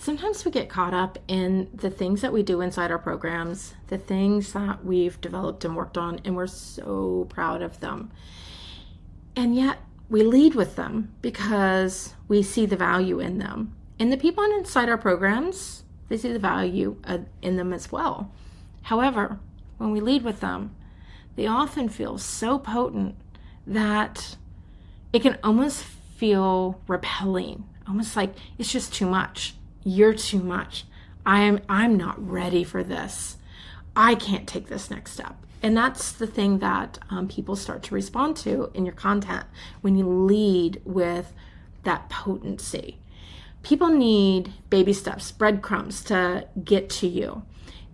Sometimes we get caught up in the things that we do inside our programs, the things that we've developed and worked on, and we're so proud of them. And yet we lead with them because we see the value in them. And the people inside our programs, they see the value in them as well. However, when we lead with them, they often feel so potent that it can almost feel repelling, almost like it's just too much. You're too much. I'm not ready for this. I can't take this next step. And that's the thing that people start to respond to in your content when you lead with that potency. People need baby steps, breadcrumbs to get to you.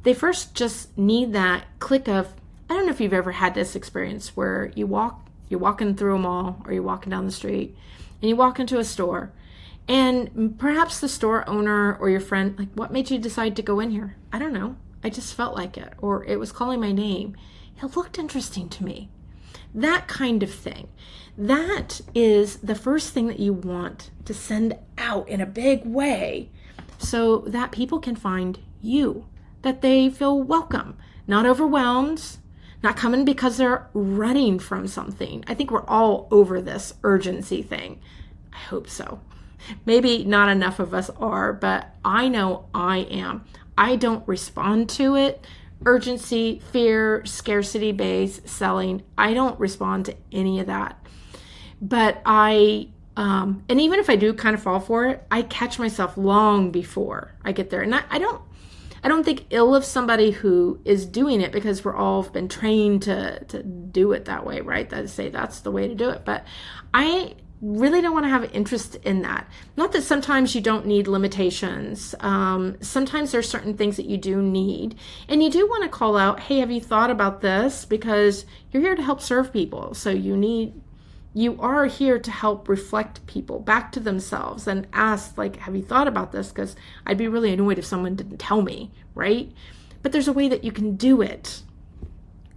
They first just need that click of, I don't know if you've ever had this experience where you're walking through a mall or you're walking down the street and you walk into a store. And perhaps the store owner or your friend, like, what made you decide to go in here? I don't know. I just felt like it. Or it was calling my name. It looked interesting to me. That kind of thing. That is the first thing that you want to send out in a big way so that people can find you, that they feel welcome, not overwhelmed, not coming because they're running from something. I think we're all over this urgency thing. I hope so. Maybe not enough of us are, but I know I am. I don't respond to it. Urgency, fear, scarcity-based selling. I don't respond to any of that. But and even if I do kind of fall for it, I catch myself long before I get there. And I don't think ill of somebody who is doing it because we're all been trained to do it that way, right? That say that's the way to do it. But I really don't want to have interest in that. Not that sometimes you don't need limitations. Sometimes there's certain things that you do need. And you do want to call out, hey, have you thought about this? Because you're here to help serve people. So you are here to help reflect people back to themselves and ask, like, have you thought about this? Because I'd be really annoyed if someone didn't tell me, right? But there's a way that you can do it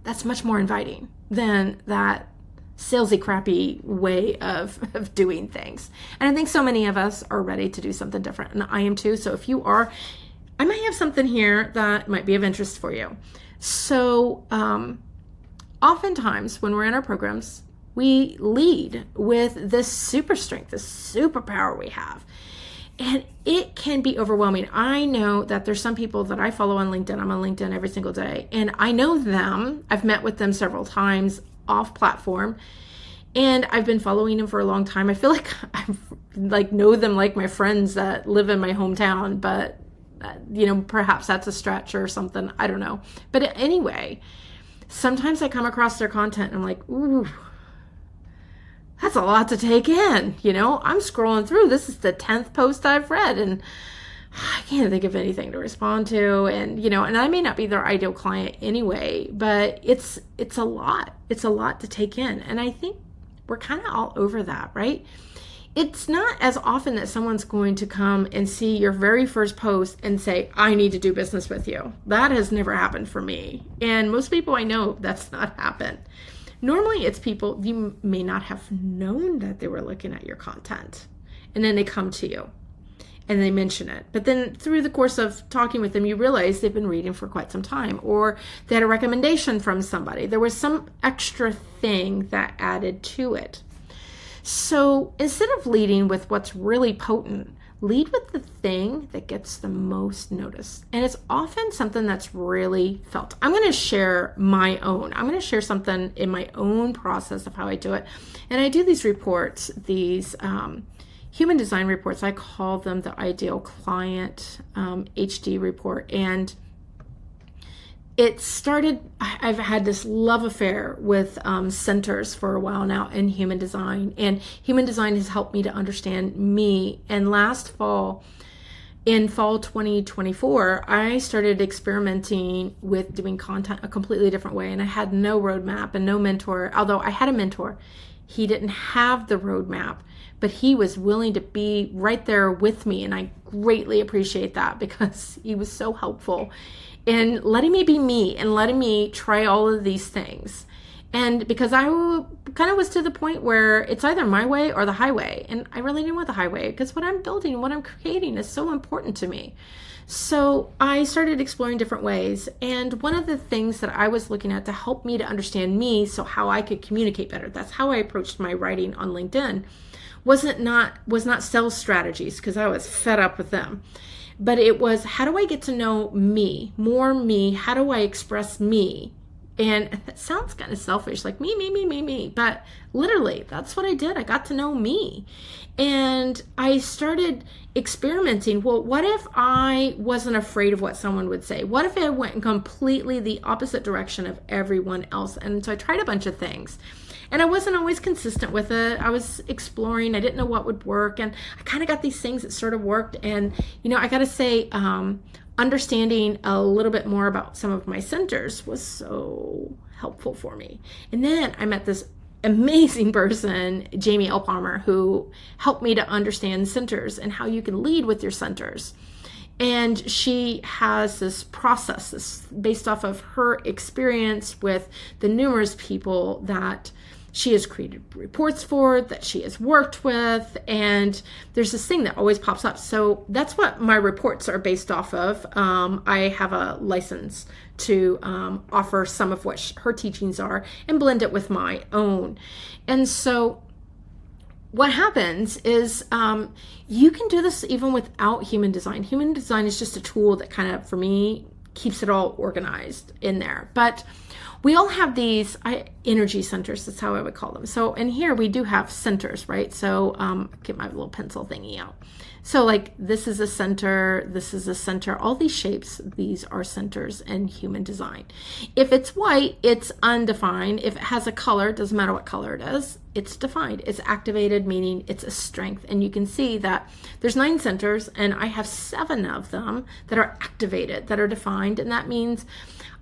that's much more inviting than that salesy, crappy way of doing things. And I think so many of us are ready to do something different. And I am too. So if you are, I might have something here that might be of interest for you. So oftentimes when we're in our programs, we lead with this super strength, this superpower we have. And it can be overwhelming. I know that there's some people that I follow on LinkedIn. I'm on LinkedIn every single day. And I know them. I've met with them several times off platform. And I've been following them for a long time. I feel like I know them like my friends that live in my hometown. But, perhaps that's a stretch or something. I don't know. But anyway, sometimes I come across their content and I'm like, ooh, that's a lot to take in. I'm scrolling through. This is the 10th post I've read and I can't think of anything to respond to. And, and I may not be their ideal client anyway, but it's a lot. It's a lot to take in. And I think we're kind of all over that, right? It's not as often that someone's going to come and see your very first post and say, I need to do business with you. That has never happened for me. And most people I know, that's not happened. Normally it's people you may not have known that they were looking at your content. And then they come to you and they mention it. But then through the course of talking with them, you realize they've been reading for quite some time, or they had a recommendation from somebody. There was some extra thing that added to it. So instead of leading with what's really potent, lead with the thing that gets the most notice. And it's often something that's really felt. I'm going to share my own. I'm going to share something in my own process of how I do it. And I do these reports, these human design reports. I call them the Ideal Client HD report. And it started, I've had this love affair with centers for a while now in human design. And human design has helped me to understand me. And last fall, in fall 2024, I started experimenting with doing content a completely different way. And I had no roadmap and no mentor, although I had a mentor. He didn't have the roadmap, but he was willing to be right there with me. And I greatly appreciate that because he was so helpful in letting me be me and letting me try all of these things. And because I kind of was to the point where it's either my way or the highway. And I really didn't want the highway because what I'm building, what I'm creating is so important to me. So I started exploring different ways. And one of the things that I was looking at to help me to understand me, so how I could communicate better, that's how I approached my writing on LinkedIn, was not sales strategies, because I was fed up with them. But it was, how do I get to know me, more me? How do I express me? And that sounds kind of selfish, like me. But literally, that's what I did. I got to know me. And I started experimenting. Well, what if I wasn't afraid of what someone would say? What if I went in completely the opposite direction of everyone else? And so I tried a bunch of things. And I wasn't always consistent with it. I was exploring. I didn't know what would work. And I kind of got these things that sort of worked. And, I got to say, understanding a little bit more about some of my centers was so helpful for me. And then I met this amazing person, Jamie L. Palmer, who helped me to understand centers and how you can lead with your centers. And she has this process, this based off of her experience with the numerous people that she has created reports for, that she has worked with, and there's this thing that always pops up. So that's what my reports are based off of. I have a license to offer some of what her teachings are and blend it with my own. And so what happens is you can do this even without human design. Human design is just a tool that kind of, for me, keeps it all organized in there. But we all have these energy centers. That's how I would call them. So, and here we do have centers, right? So, get my little pencil thingy out. So like this is a center, this is a center, all these shapes, these are centers in human design. If it's white, it's undefined. If it has a color, doesn't matter what color it is, it's defined. It's activated, meaning it's a strength. And you can see that there's 9 centers and I have 7 of them that are activated, that are defined. And that means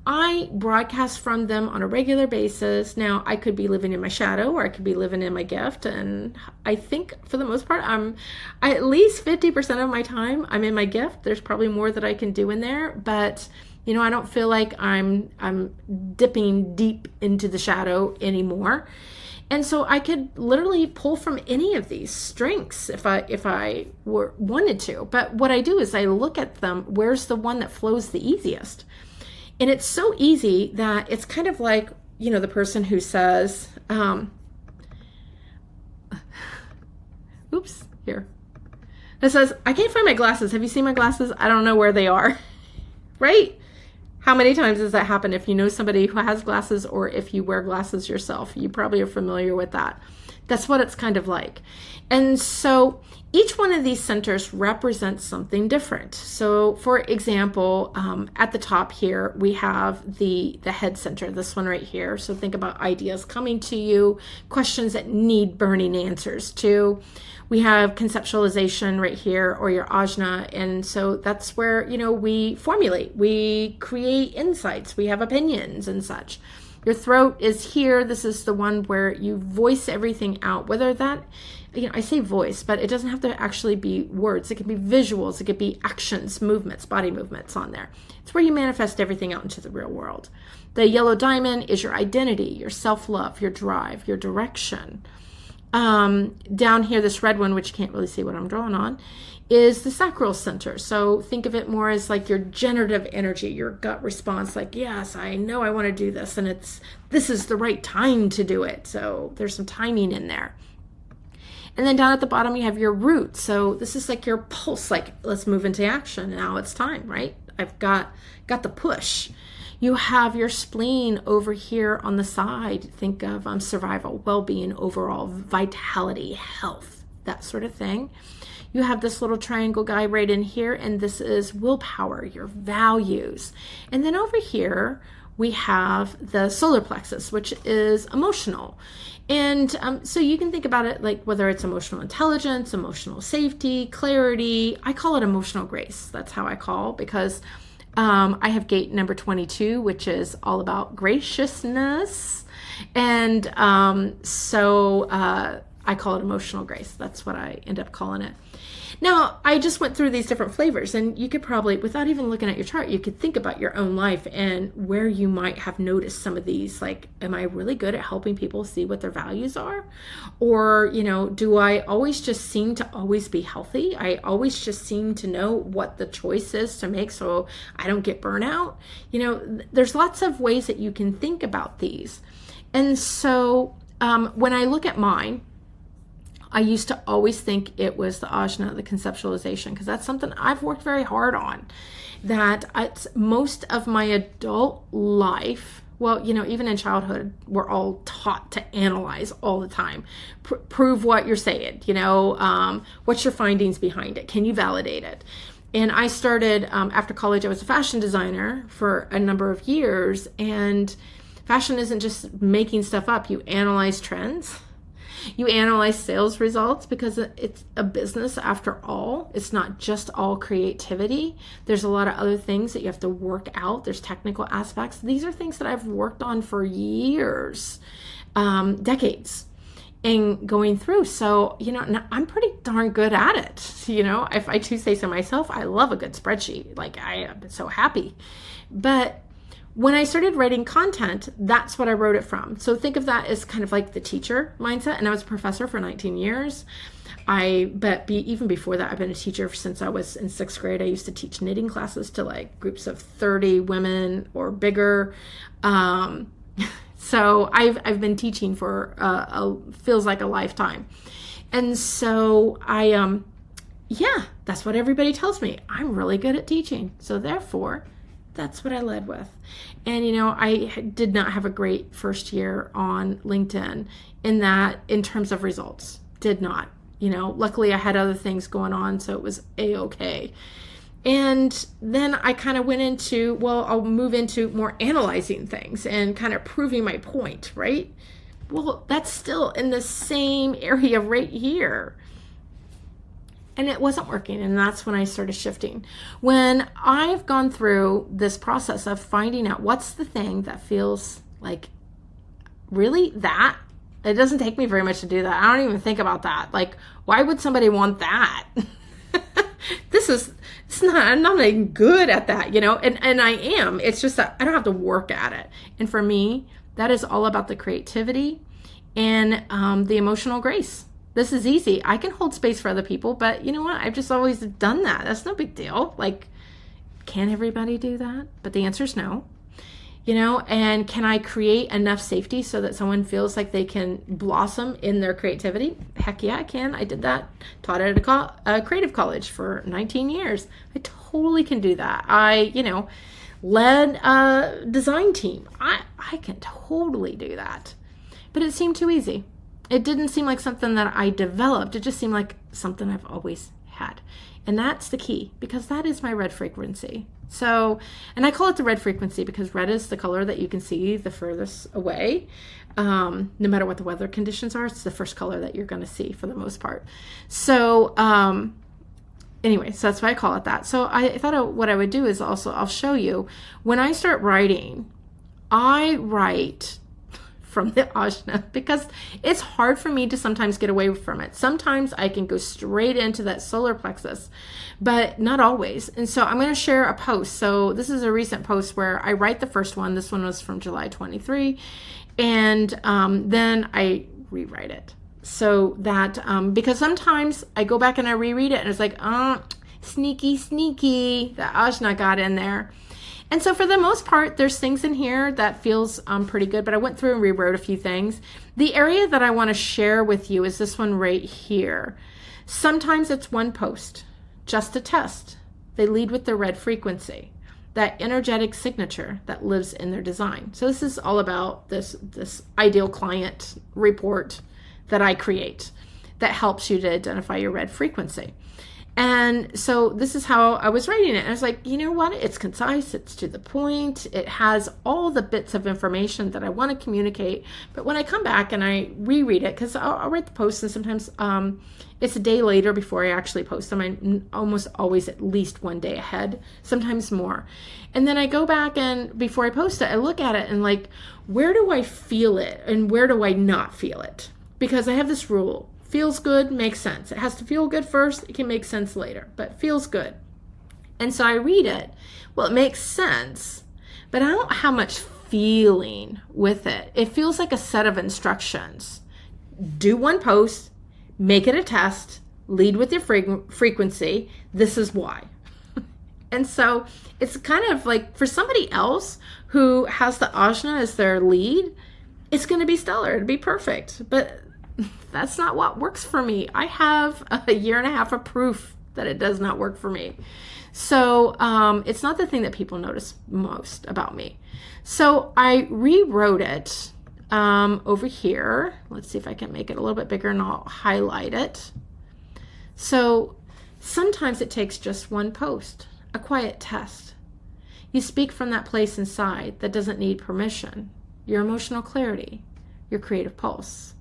I broadcast from them on a regular basis. Now, I could be living in my shadow or I could be living in my gift. And I think for the most part, at least 50% of my time, I'm in my gift. There's probably more that I can do in there, but I don't feel like I'm dipping deep into the shadow anymore. And so I could literally pull from any of these strengths if I wanted to. But what I do is I look at them. Where's the one that flows the easiest? And it's so easy that it's kind of like, the person who says, oops, here. It says, I can't find my glasses. Have you seen my glasses? I don't know where they are. Right? How many times does that happen if you know somebody who has glasses or if you wear glasses yourself? You probably are familiar with that. That's what it's kind of like. And so each one of these centers represents something different. So for example, at the top here, we have the head center, this one right here. So think about ideas coming to you, questions that need burning answers to. We have conceptualization right here, or your ajna. And so that's where, we formulate, we create insights, we have opinions and such. Your throat is here. This is the one where you voice everything out, whether that, I say voice, but it doesn't have to actually be words. It can be visuals. It could be actions, movements, body movements on there. It's where you manifest everything out into the real world. The yellow diamond is your identity, your self-love, your drive, your direction. Down here, this red one, which you can't really see what I'm drawing on, is the sacral center. So think of it more as like your generative energy, your gut response, like, yes, I know I want to do this, and this is the right time to do it. So there's some timing in there. And then down at the bottom, you have your root. So this is like your pulse, like, let's move into action. Now it's time, right? I've got the push. You have your spleen over here on the side. Think of survival, well-being, overall vitality, health, that sort of thing. You have this little triangle guy right in here, and this is willpower, your values. And then over here, we have the solar plexus, which is emotional. And so you can think about it like whether it's emotional intelligence, emotional safety, clarity. I call it emotional grace. That's how I call, because I have gate number 22, which is all about graciousness. And so I call it emotional grace. That's what I end up calling it. Now, I just went through these different flavors, and you could probably, without even looking at your chart, you could think about your own life and where you might have noticed some of these. Like, am I really good at helping people see what their values are? Or, do I always just seem to always be healthy? I always just seem to know what the choice is to make so I don't get burnout. There's lots of ways that you can think about these. And so when I look at mine, I used to always think it was the ajna, the conceptualization, because that's something I've worked very hard on. That it's most of my adult life, well, even in childhood, we're all taught to analyze all the time. Prove what you're saying, what's your findings behind it? Can you validate it? And I started, after college, I was a fashion designer for a number of years, and fashion isn't just making stuff up. You analyze trends. You analyze sales results, because it's a business after all. It's not just all creativity. There's a lot of other things that you have to work out. There's technical aspects. These are things that I've worked on for years, decades, and going through. So, I'm pretty darn good at it. If I do say so myself, I love a good spreadsheet. Like, I am so happy. But when I started writing content, that's what I wrote it from. So think of that as kind of like the teacher mindset. And I was a professor for 19 years. Even before that, I've been a teacher since I was in 6th grade. I used to teach knitting classes to like groups of 30 women or bigger. So I've been teaching for feels like a lifetime. And so that's what everybody tells me. I'm really good at teaching. So therefore, that's what I led with. And, I did not have a great first year on LinkedIn in terms of results. Did not. Luckily I had other things going on, so it was A-okay. And then I kind of went into, I'll move into more analyzing things and kind of proving my point, right? Well, that's still in the same area right here. And it wasn't working, and that's when I started shifting. When I've gone through this process of finding out what's the thing that feels like really that, it doesn't take me very much to do that. I don't even think about that. Like, why would somebody want that? I'm not even good at that, and I am. It's just that I don't have to work at it. And for me, that is all about the creativity and the emotional grace. This is easy. I can hold space for other people, but you know what? I've just always done that. That's no big deal. Like, can everybody do that? But the answer is no. And can I create enough safety so that someone feels like they can blossom in their creativity? Heck yeah, I can. I did that. Taught at a creative college for 19 years. I totally can do that. I, led a design team. I can totally do that. But it seemed too easy. It didn't seem like something that I developed. It just seemed like something I've always had. And that's the key, because that is my red frequency. So, and I call it the red frequency because red is the color that you can see the furthest away. No matter what the weather conditions are, it's the first color that you're going to see for the most part. So, anyway, so that's why I call it that. So I thought what I would do is also, I'll show you, when I start writing, I write from the ajna, because it's hard for me to sometimes get away from it. Sometimes I can go straight into that solar plexus, but not always. And so I'm going to share a post. So this is a recent post where I write the first one. This one was from July 23. And then I rewrite it. So that, because sometimes I go back and I reread it and it's like, sneaky, the ajna got in there. And so for the most part, there's things in here that feels pretty good, but I went through and rewrote a few things. The area that I want to share with you is this one right here. Sometimes it's one post, just a test. They lead with the red frequency, that energetic signature that lives in their design. So this is all about this ideal client report that I create that helps you to identify your red frequency. And so this is how I was writing it. And I was like, you know what? It's concise. It's to the point. It has all the bits of information that I want to communicate. But when I come back and I reread it, because I'll write the posts and sometimes it's a day later before I actually post them. I'm almost always at least one day ahead, sometimes more. And then I go back and before I post it, I look at it and like, where do I feel it and where do I not feel it? Because I have this rule. Feels good, makes sense. It has to feel good first. It can make sense later, but feels good. And so I read it. Well, it makes sense, but I don't have much feeling with it. It feels like a set of instructions. Do one post, make it a test, lead with your frequency. This is why. And so it's kind of like for somebody else who has the ajna as their lead, it's going to be stellar. It'd be perfect. But that's not what works for me. I have a year and a half of proof that it does not work for me. So it's not the thing that people notice most about me. So I rewrote it over here. Let's see if I can make it a little bit bigger and I'll highlight it. So sometimes it takes just one post, a quiet test. You speak from that place inside that doesn't need permission. Your emotional clarity, your creative pulse.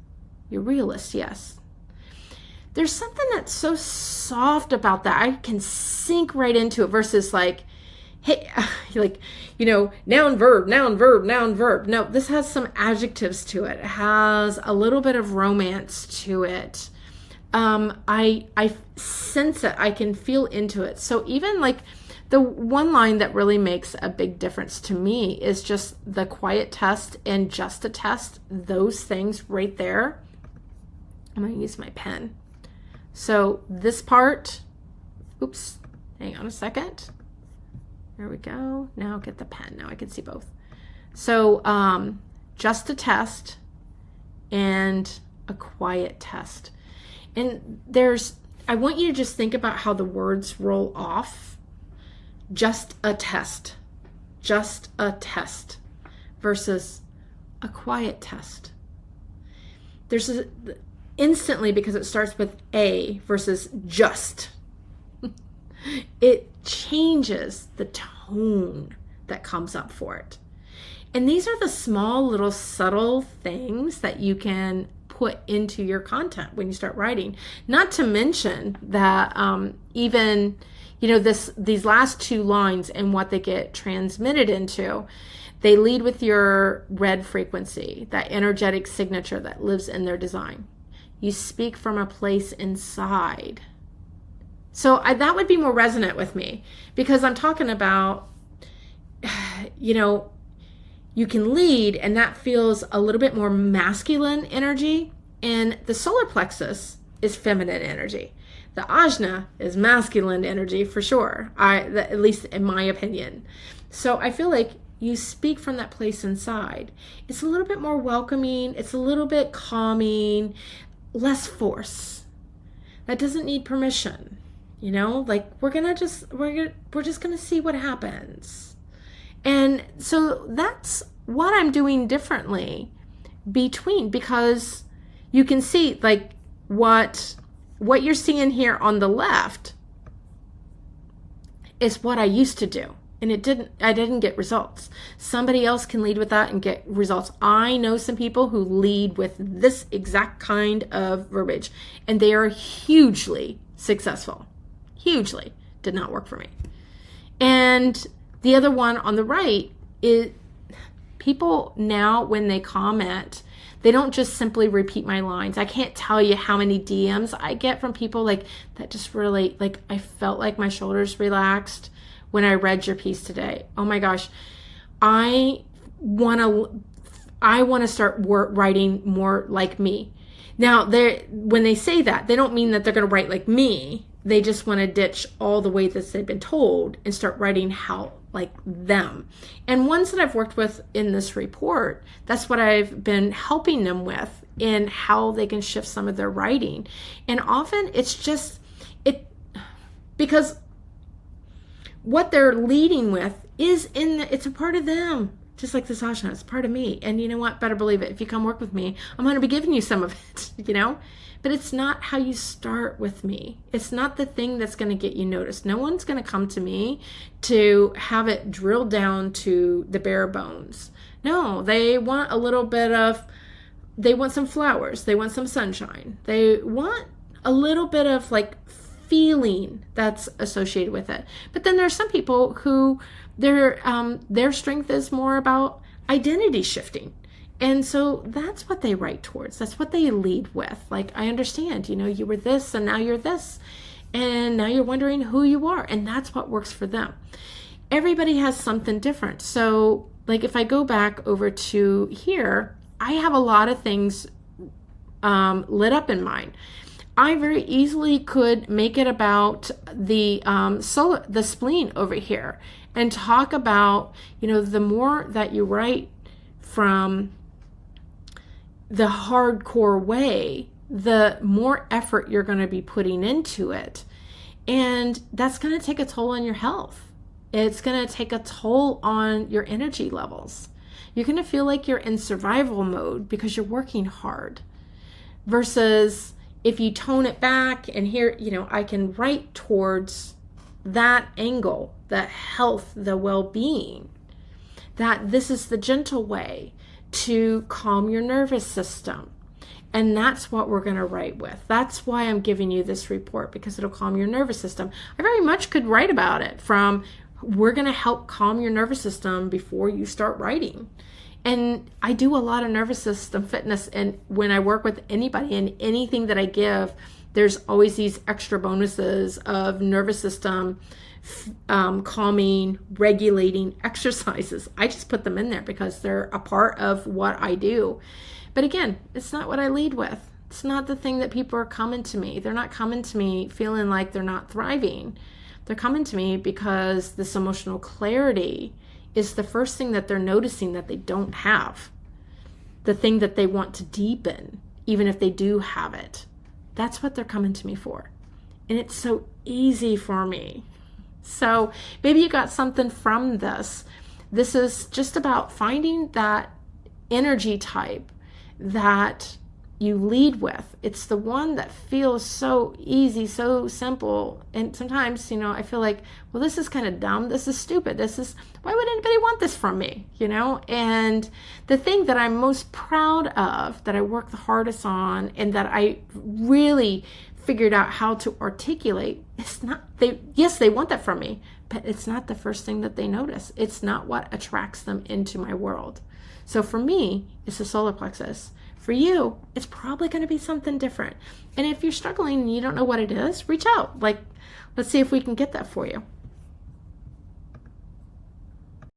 You're realist, yes. There's something that's so soft about that. I can sink right into it versus like, hey, like, noun, verb, noun, verb, noun, verb. No, this has some adjectives to it. It has a little bit of romance to it. I sense it. I can feel into it. So even like the one line that really makes a big difference to me is just the quiet test and just a test. Those things right there. I'm going to use my pen. So this part, oops, hang on a second. There we go. Now get the pen. Now I can see both. So just a test and a quiet test. And I want you to just think about how the words roll off. Just a test versus a quiet test. There's instantly, because it starts with a versus just, it changes the tone that comes up for it. And these are the small little subtle things that you can put into your content when you start writing. Not to mention that even these last two lines and what they get transmitted into, they lead with your red frequency, that energetic signature that lives in their design. You speak from a place inside. So that would be more resonant with me, because I'm talking about, you can lead and that feels a little bit more masculine energy, and the solar plexus is feminine energy. The ajna is masculine energy for sure, at least in my opinion. So I feel like you speak from that place inside. It's a little bit more welcoming. It's a little bit calming, less force. That doesn't need permission. Like we're just going to see what happens. And so that's what I'm doing differently because you can see like what you're seeing here on the left is what I used to do. And I didn't get results. Somebody else can lead with that and get results. I know some people who lead with this exact kind of verbiage, and they are hugely successful. Hugely. Did not work for me. And the other one on the right is people now, when they comment, they don't just simply repeat my lines. I can't tell you how many DMs I get from people like that just really, like, I felt like my shoulders relaxed when I read your piece today. Oh my gosh. I want to start writing more like me. Now, when they say that, they don't mean that they're going to write like me. They just want to ditch all the way that they've been told and start writing how like them. And ones that I've worked with in this report, that's what I've been helping them with in how they can shift some of their writing. And often it's just because what they're leading with is it's a part of them. Just like this ajna, it's part of me. And you know what? Better believe it. If you come work with me, I'm going to be giving you some of it, But it's not how you start with me. It's not the thing that's going to get you noticed. No one's going to come to me to have it drilled down to the bare bones. No, they want they want some flowers. They want some sunshine. They want a little bit of like feeling that's associated with it. But then there's some people who their strength is more about identity shifting. And so that's what they write towards. That's what they lead with. Like, I understand, you were this and now you're this. And now you're wondering who you are. And that's what works for them. Everybody has something different. So, like, if I go back over to here, I have a lot of things lit up in mine. I very easily could make it about the spleen over here and talk about, the more that you write from the hardcore way, the more effort you're going to be putting into it. And that's going to take a toll on your health. It's going to take a toll on your energy levels. You're going to feel like you're in survival mode because you're working hard. Versus if you tone it back and here, I can write towards that angle, the health, the well-being, that this is the gentle way to calm your nervous system. And that's what we're going to write with. That's why I'm giving you this report, because it'll calm your nervous system. I very much could write about it from, we're going to help calm your nervous system before you start writing. And I do a lot of nervous system fitness. And when I work with anybody and anything that I give, there's always these extra bonuses of nervous system calming, regulating exercises. I just put them in there because they're a part of what I do. But again, it's not what I lead with. It's not the thing that people are coming to me. They're not coming to me feeling like they're not thriving. They're coming to me because this emotional clarity is the first thing that they're noticing that they don't have. The thing that they want to deepen, even if they do have it. That's what they're coming to me for. And it's so easy for me. So maybe you got something from this. This is just about finding that energy type that you lead with. It's the one that feels so easy, so simple. And sometimes, I feel like, well, this is kind of dumb. This is stupid. Why would anybody want this from me? And the thing that I'm most proud of, that I work the hardest on, and that I really figured out how to articulate, they want that from me, but it's not the first thing that they notice. It's not what attracts them into my world. So for me, it's the solar plexus. For you, it's probably going to be something different. And if you're struggling and you don't know what it is, reach out. Let's see if we can get that for you.